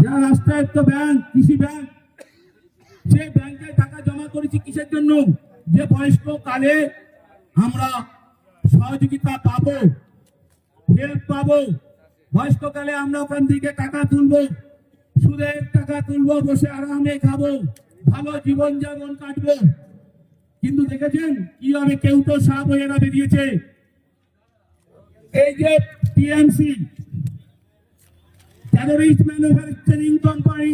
যারা রাষ্ট্রায়ত্ত ব্যাংক, কৃষি ব্যাংক, যে ব্যাংকে টাকা জমা করেছি কিসের জন্য? যে বয়স্ক কালে আমরা সহযোগিতা পাবো, হেল্প পাবো, বয়স্ককালে আমরা ওখান থেকে টাকা তুলবো, সুদের টাকা তুলবো, বসে আরামে খাবো, ভালো জীবন যাপন কাটবো। কিন্তু দেখেছেন কিভাবে কেউ তো সাপ হয়ে এরা বেরিয়েছে। এই যে টিএমসি, টেরোরিস্ট ম্যানুফ্যাকচারিং কোম্পানি,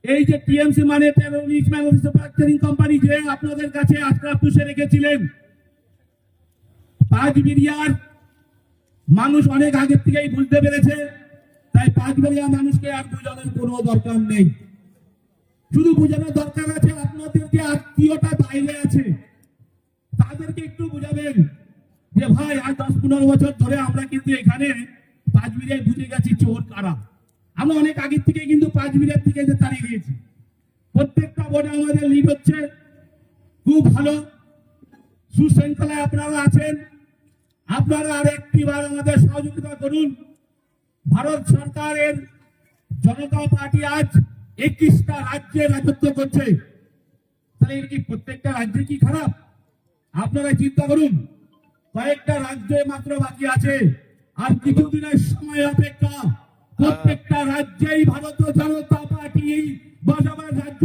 এই যে টিএমসি মানে টেরোরিস্ট ম্যানুফ্যাকচারিং কোম্পানি, যে আপনাদের কাছে আজকাল পুষে রেখেছিলেন 5 বিলিয়ন মানুষ অনেক আগের থেকেই বুঝতে পেরেছে। তাই 5 বিলিয়ন মানুষকে আর বোঝানোর কোনো দরকার নেই। শুধু বোঝানোর দরকার আছে আপনাদের যে আত্মীয়টা বাইরে আছে তাদেরকে একটু বুঝাবেন যে ভাই আজ 10-15 বছর ধরে আমরা কিন্তু এখানে 5 বিলিয়ন বুঝে গেছি চোর কারা। আমরা অনেক আগের থেকে কিন্তু 5 বিলিয়ন থেকে তাড়িয়ে দিয়েছি। প্রত্যেকটা বোর্ডে আমাদের লিড হচ্ছে, খুব ভালো সুশৃঙ্খলায় আপনারা আছেন। আপনারা আর একটিবার আমাদের সহযোগিতা করুন। ভারত সরকারের জনতা পার্টি আজ 21টা রাজ্যে রাজত্ব করছে। তাহলে এর কি প্রত্যেকটা রাজ্যে কি খারাপ? আপনারা চিন্তা করুন, কয়েকটা রাজ্যে মাত্র বাকি আছে, আর কিছুদিনের সময় অপেক্ষা। প্রত্যেকটা রাজ্যেই ভারতীয় জনতা পার্টি বজাবার রাজ্য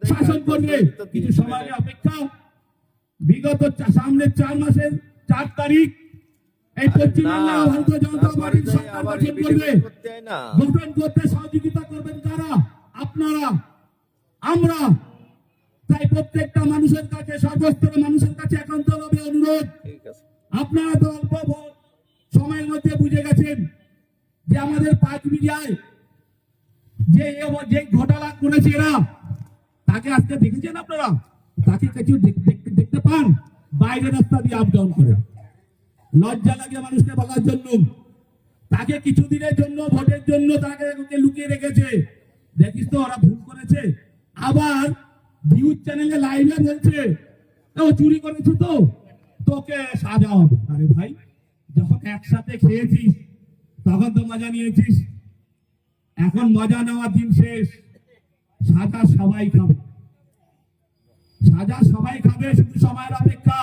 শাসন করবে। কিছু সময়ের অপেক্ষা। বিগত সামনে 4 মাসের 4 তারিখ এই পশ্চিমবাংলা ভারতীয় জনতা পার্টির সরকার গঠন করবে। গঠন করতে সহযোগিতা করবেন কারা? আপনারা, আমরা। তাই প্রত্যেকটা মানুষের কাছে, সর্বস্তরের মানুষের কাছে একান্তভাবে অনুরোধ, আপনারা তো অল্প সময়ের মধ্যে বুঝে গেছেন যে আমাদের 5 বিলিয়ন যে ঘোটালা করেছে এরা, তাকে আজকে দেখেছেন আপনারা? তাকে কিছু দেখতে পান? বাইরে রাস্তা দিয়ে আপ ডাউন করে। লজ্জা লাগে মানুষকে বলার জন্য। তাকে কিছুদিনের জন্য, ভোটের জন্য তাকে লুকিয়ে রেখেছে। দেখিস তো ওরা ভুল করেছে। আবার নিউজ চ্যানেলে লাইভে বলছে ও চুরি করেছে, তো তোকে সাজা হবে। আরে ভাই, যখন একসাথে খেয়েছিস তখন তো মজা নিয়েছিস, এখন মজা নেওয়ার দিন শেষ। সাজা সবাই খাবে, সাজা সবাই খাবে, শুধু সময়ের অপেক্ষা।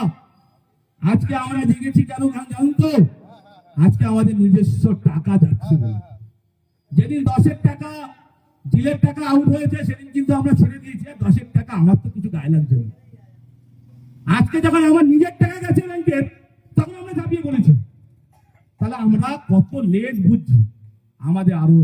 আজকে আমরা জেগেছি কেন জানুন তো? আজকে আমাদের নিজস্ব টাকা যাচ্ছে। যেদিন 10-এর টাকা, জিলের টাকা আউট হয়েছে, সেদিন কিন্তু আমরা ছেড়ে দিয়েছি 10-এর টাকা আমার তো কিছু গায়ে লাগছে না। আজকে যখন আমার নিজের টাকা গেছে ব্যাংকের, তখন আমরা ঝাঁপিয়ে পড়েছি। তাহলে আমরা কত লেট বুঝছি, আমাদের আরো